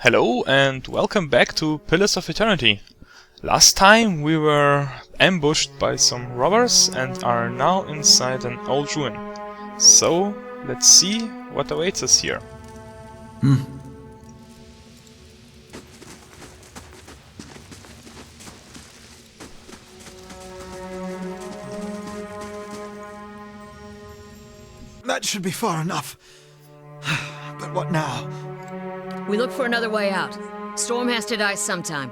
Hello and welcome back to Pillars of Eternity. Last time we were ambushed by some robbers and are now inside an old ruin. So let's see what awaits us here. That should be far enough. But what now? We look for another way out. Storm has to die sometime.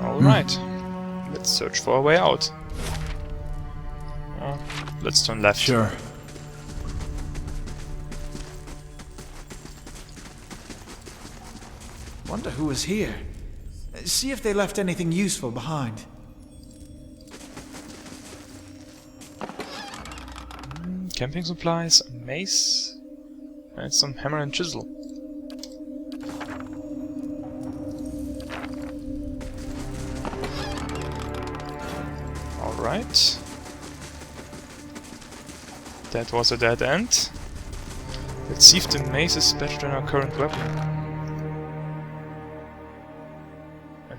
Alright, let's search for a way out. Let's turn left. Sure. Wonder who was here. See if they left anything useful behind. Camping supplies, a mace, and some hammer and chisel. Alright. That was a dead end. Let's see if the mace is better than our current weapon.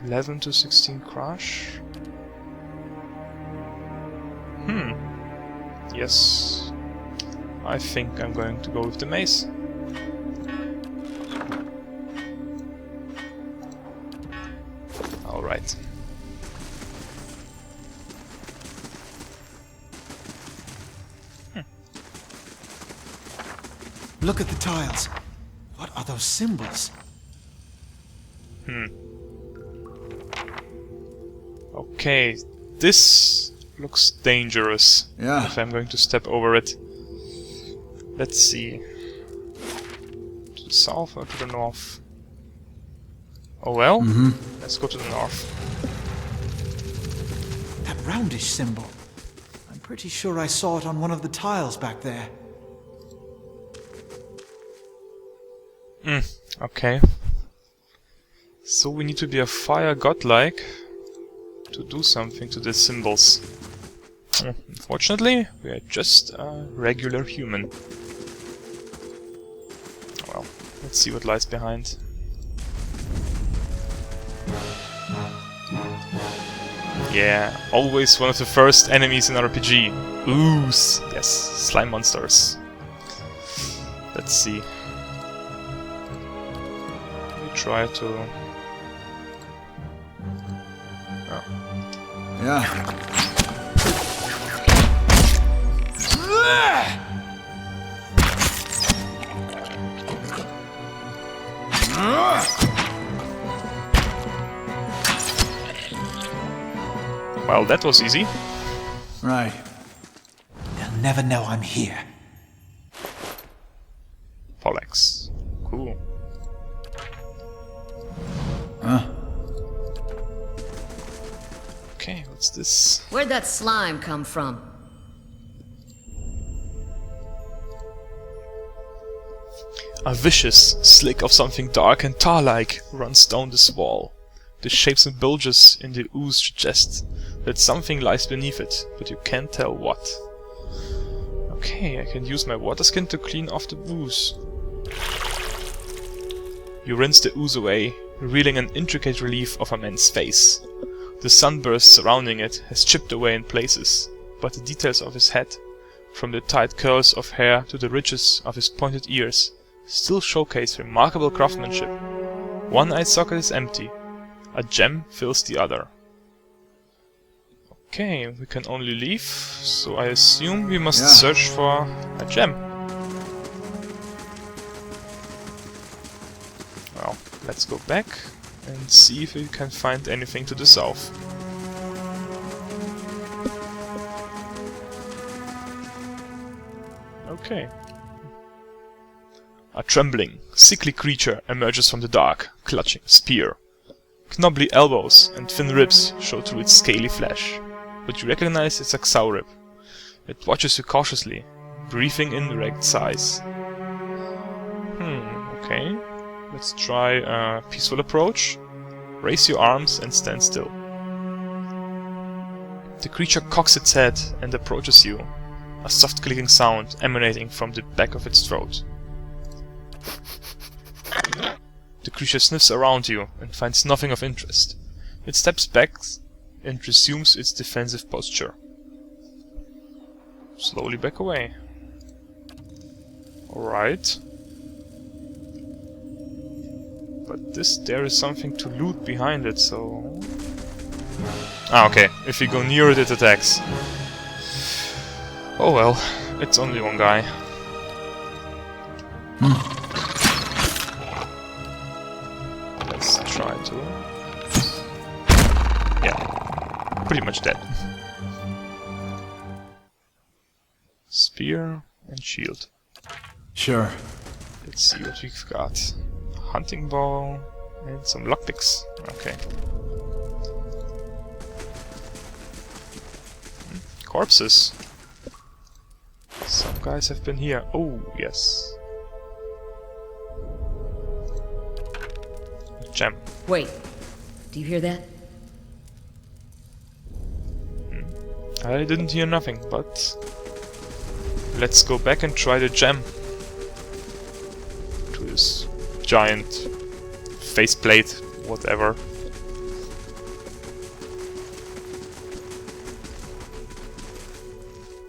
11 to 16 crush. Yes. I think I'm going to go with the mace. Alright. Look at the tiles. What are those symbols? Okay, this looks dangerous. Yeah. If I'm going to step over it. Let's see. To the south or to the north? Oh well, let's go to the north. That roundish symbol. I'm pretty sure I saw it on one of the tiles back there. Okay. So we need to be a fire godlike to do something to these symbols. Unfortunately, we are just a regular human. Well, let's see what lies behind. Yeah, always one of the first enemies in RPG. Ooze! Yes, slime monsters. Let's see. We try to... Oh. Yeah. Well, that was easy. Right. They'll never know I'm here. Polex. Cool. Huh? Okay, what's this? Where'd that slime come from? A vicious slick of something dark and tar-like runs down this wall. The shapes and bulges in the ooze suggest that something lies beneath it, but you can't tell what. Okay, I can use my water skin to clean off the ooze. You rinse the ooze away, revealing an intricate relief of a man's face. The sunburst surrounding it has chipped away in places, but the details of his head, from the tight curls of hair to the ridges of his pointed ears, still showcase remarkable craftsmanship. One eye socket is empty. A gem fills the other. Okay, we can only leave, so I assume we must search for a gem. Well, let's go back and see if we can find anything to the south. Okay. A trembling, sickly creature emerges from the dark, clutching a spear. Knobbly elbows and thin ribs show through its scaly flesh, but you recognize its Axaurib. It watches you cautiously, breathing in ragged sighs. Okay. Let's try a peaceful approach. Raise your arms and stand still. The creature cocks its head and approaches you, a soft clicking sound emanating from the back of its throat. The creature sniffs around you and finds nothing of interest. It steps back and resumes its defensive posture. Slowly back away. Alright. But there is something to loot behind it, so... Ah, okay. If you go near it, it attacks. Oh well, it's only one guy. Let's try to... Yeah, pretty much dead. Spear and shield. Sure. Let's see what we've got. Hunting bow and some lockpicks. Okay. Corpses. Some guys have been here. Oh, yes. Gem. Wait. Do you hear that? I didn't hear nothing, but... Let's go back and try the gem. To this giant faceplate, whatever.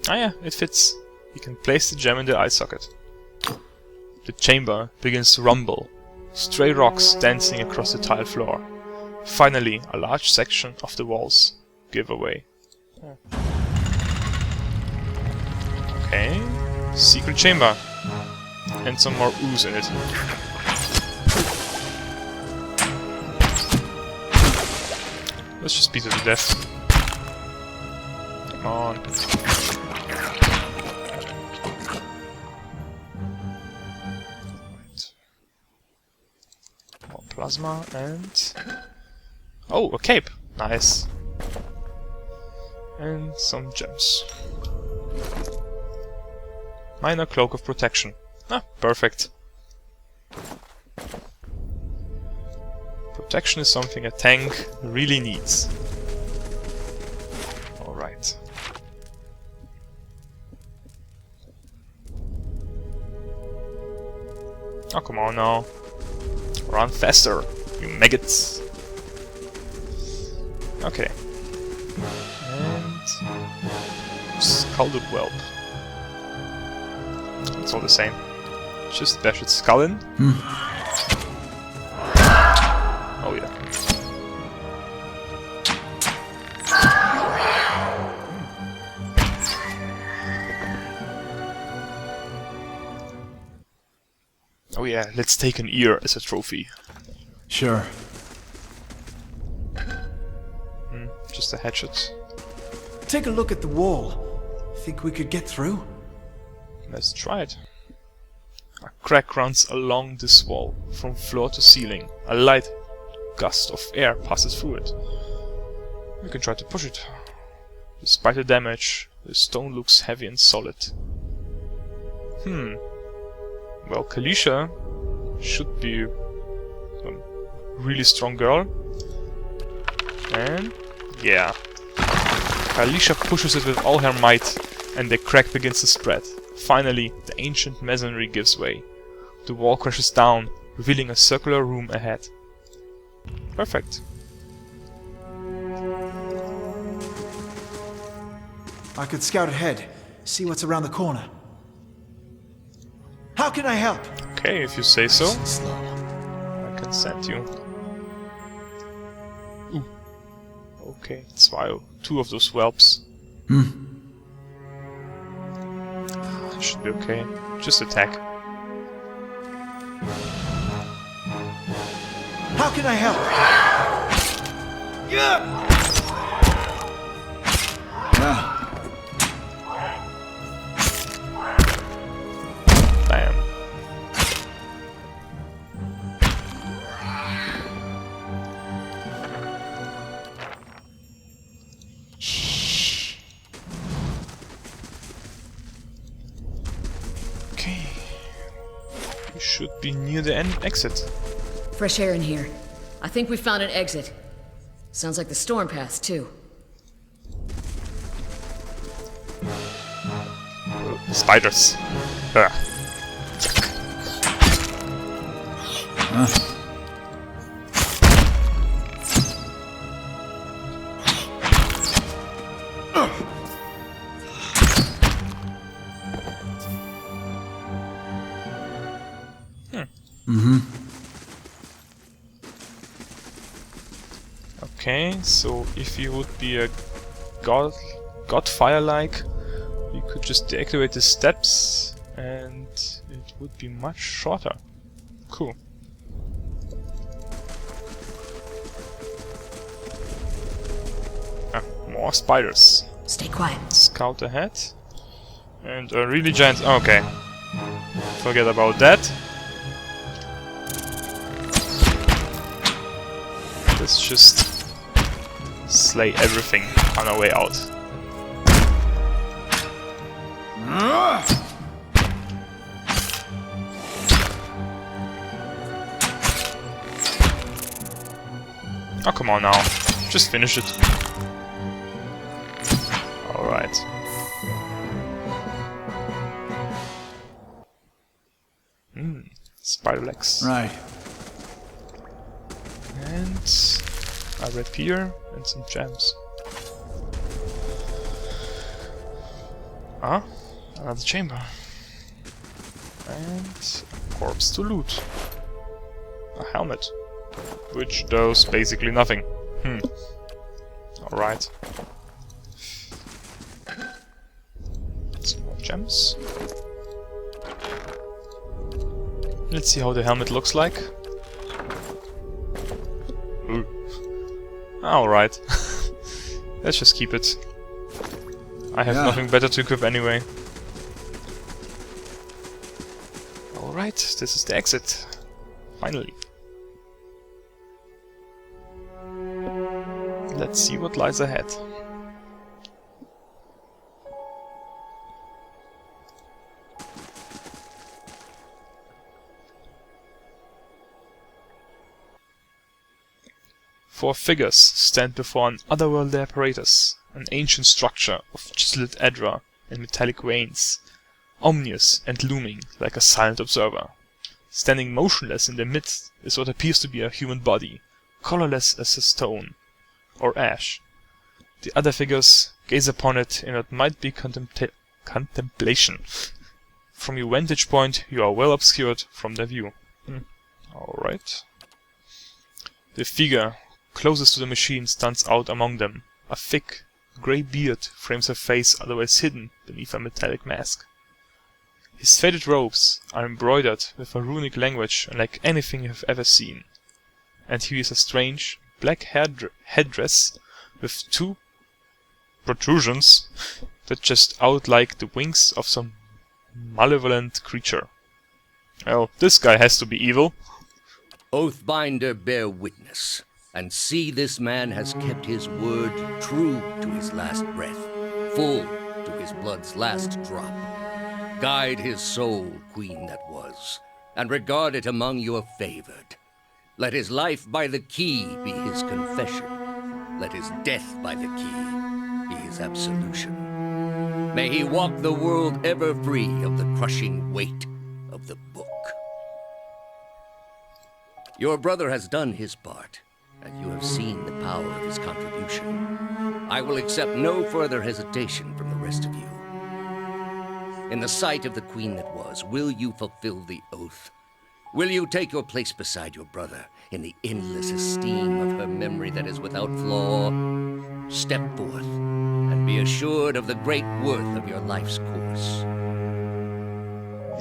Ah yeah, it fits. You can place the gem in the eye socket. The chamber begins to rumble, stray rocks dancing across the tile floor. Finally, a large section of the walls give away. Okay, secret chamber. And some more ooze in it. Let's just beat it to death. Come on. More plasma and... Oh, a cape! Nice. And some gems. Minor cloak of protection. Ah, perfect. Protection is something a tank really needs. Alright. Oh, come on now. Run faster, you maggots. Okay. And... Scalded whelp. It's all the same. Just dash its skull in. Oh yeah. Oh yeah, let's take an ear as a trophy. Sure. Just a hatchet. Take a look at the wall. Think we could get through? Let's try it. A crack runs along this wall, from floor to ceiling. A light gust of air passes through it. We can try to push it. Despite the damage, the stone looks heavy and solid. Well, Kalisha should be a really strong girl. And yeah. Kalisha pushes it with all her might, and the crack begins to spread. Finally, the ancient masonry gives way. The wall crashes down, revealing a circular room ahead. Perfect. I could scout ahead, see what's around the corner. How can I help? Okay, if you say so. Nice and slow. I can send you. Ooh. Okay, two of those whelps. Should be okay. Just attack. How can I help? Bam. Okay. We should be near the exit. Fresh air in here. I think we found an exit. Sounds like the storm path, too. Spiders. Ugh. Okay, so if you would be a godfire-like, you could just deactivate the steps and it would be much shorter. Cool. Ah, more spiders. Stay quiet. Scout ahead. And a really giant... okay. Forget about that. Let's just slay everything on our way out. Oh, come on now. Just finish it. Alright. Spider legs. Right. And a rapier and some gems. Ah, another chamber. And a corpse to loot. A helmet. Which does basically nothing. Alright. Some more gems. Let's see how the helmet looks like. Ooh. Alright. Let's just keep it. I have nothing better to equip anyway. Alright, this is the exit. Finally. Let's see what lies ahead. Four figures stand before an otherworldly apparatus, an ancient structure of chiseled edra and metallic veins, ominous and looming like a silent observer. Standing motionless in their midst is what appears to be a human body, colorless as a stone or ash. The other figures gaze upon it in what might be contemplation. From your vantage point, you are well obscured from their view. Alright. The figure closest to the machine stands out among them. A thick, grey beard frames a face otherwise hidden beneath a metallic mask. His faded robes are embroidered with a runic language unlike anything you have ever seen. And he wears a strange, black headdress with two protrusions that just out like the wings of some malevolent creature. Well, this guy has to be evil. Oathbinder, bear witness, and see this man has kept his word true to his last breath, full to his blood's last drop. Guide his soul, queen that was, and regard it among your favored. Let his life by the key be his confession. Let his death by the key be his absolution. May he walk the world ever free of the crushing weight of the book. Your brother has done his part, and you have seen the power of his contribution. I will accept no further hesitation from the rest of you. In the sight of the queen that was, will you fulfill the oath? Will you take your place beside your brother in the endless esteem of her memory that is without flaw? Step forth and be assured of the great worth of your life's course.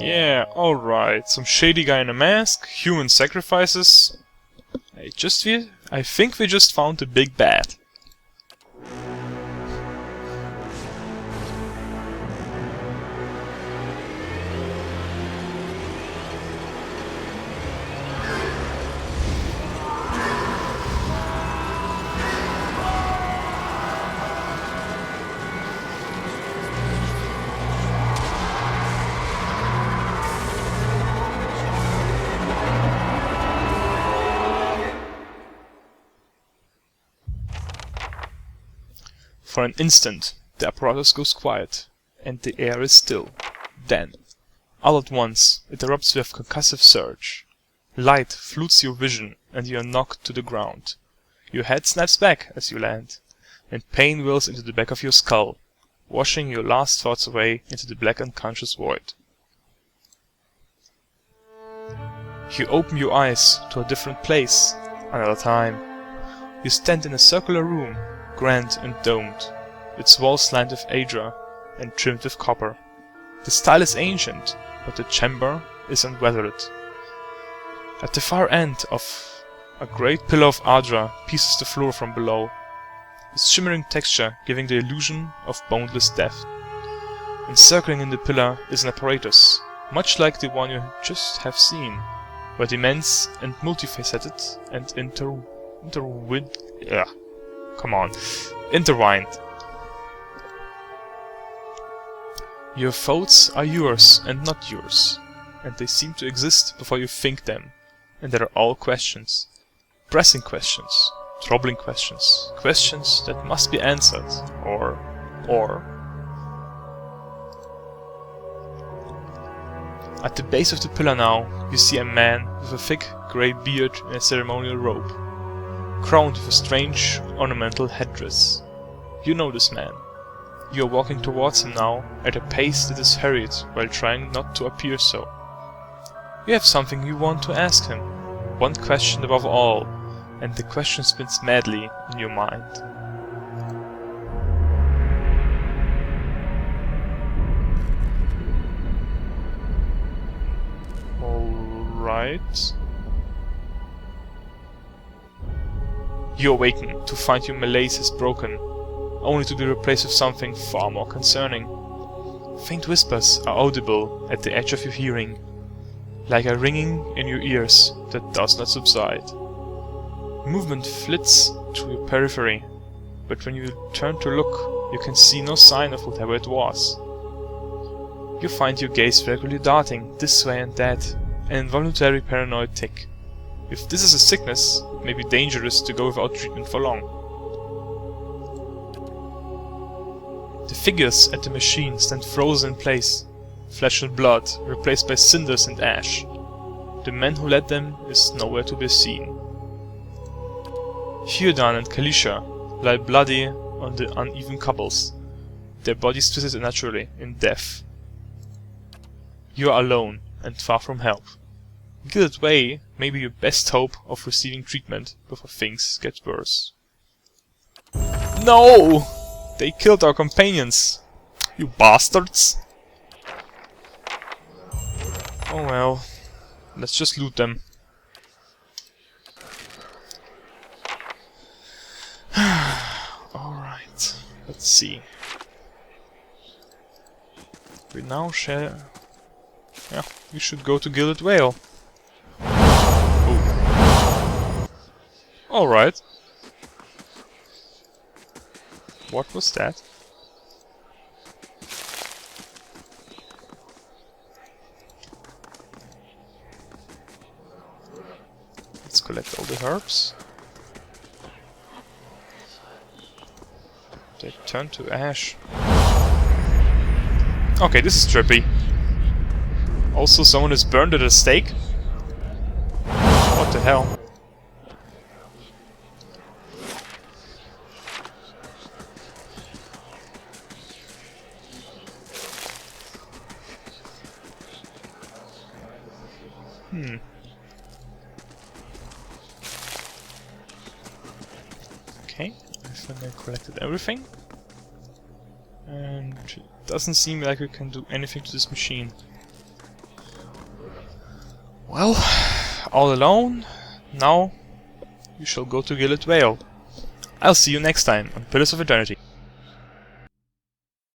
Yeah, alright. Some shady guy in a mask, human sacrifices. I think we just found the big bad. For an instant, the apparatus goes quiet, and the air is still. Then, all at once, it erupts with a concussive surge. Light floods your vision, and you are knocked to the ground. Your head snaps back as you land, and pain whirls into the back of your skull, washing your last thoughts away into the black unconscious void. You open your eyes to a different place, another time. You stand in a circular room, grand and domed, its walls lined with Adra and trimmed with copper. The style is ancient, but the chamber is unweathered. At the far end of a great pillar of Adra pierces the floor from below, its shimmering texture giving the illusion of boneless depth. Encircling in the pillar is an apparatus, much like the one you just have seen, but immense and multifaceted and intertwined. Your thoughts are yours and not yours, and they seem to exist before you think them, and they are all questions. Pressing questions, troubling questions, questions that must be answered, or... At the base of the pillar now, you see a man with a thick grey beard and a ceremonial robe, crowned with a strange ornamental headdress. You know this man. You are walking towards him now at a pace that is hurried while trying not to appear so. You have something you want to ask him, one question above all, and the question spins madly in your mind. Alright. You awaken to find your malaise is broken, only to be replaced with something far more concerning. Faint whispers are audible at the edge of your hearing, like a ringing in your ears that does not subside. Movement flits to your periphery, but when you turn to look, you can see no sign of whatever it was. You find your gaze regularly darting this way and that, an involuntary paranoid tic. If this is a sickness, it may be dangerous to go without treatment for long. The figures at the machine stand frozen in place, flesh and blood, replaced by cinders and ash. The man who led them is nowhere to be seen. Hyudan and Kalisha lie bloody on the uneven cobbles, their bodies twisted unnaturally in death. You are alone and far from help. Gilded Way may be your best hope of receiving treatment before things get worse. No! They killed our companions! You bastards! Oh well, let's just loot them. Alright, let's see. We now shall... Yeah, we should go to Gilded Whale. Oh. Alright. What was that? Let's collect all the herbs. They turn to ash. Okay, this is trippy. Also, someone is burned at a stake? What the hell? Okay, I think I collected everything. And it doesn't seem like we can do anything to this machine. Well, all alone, now you shall go to Gilded Whale. I'll see you next time on Pillars of Eternity.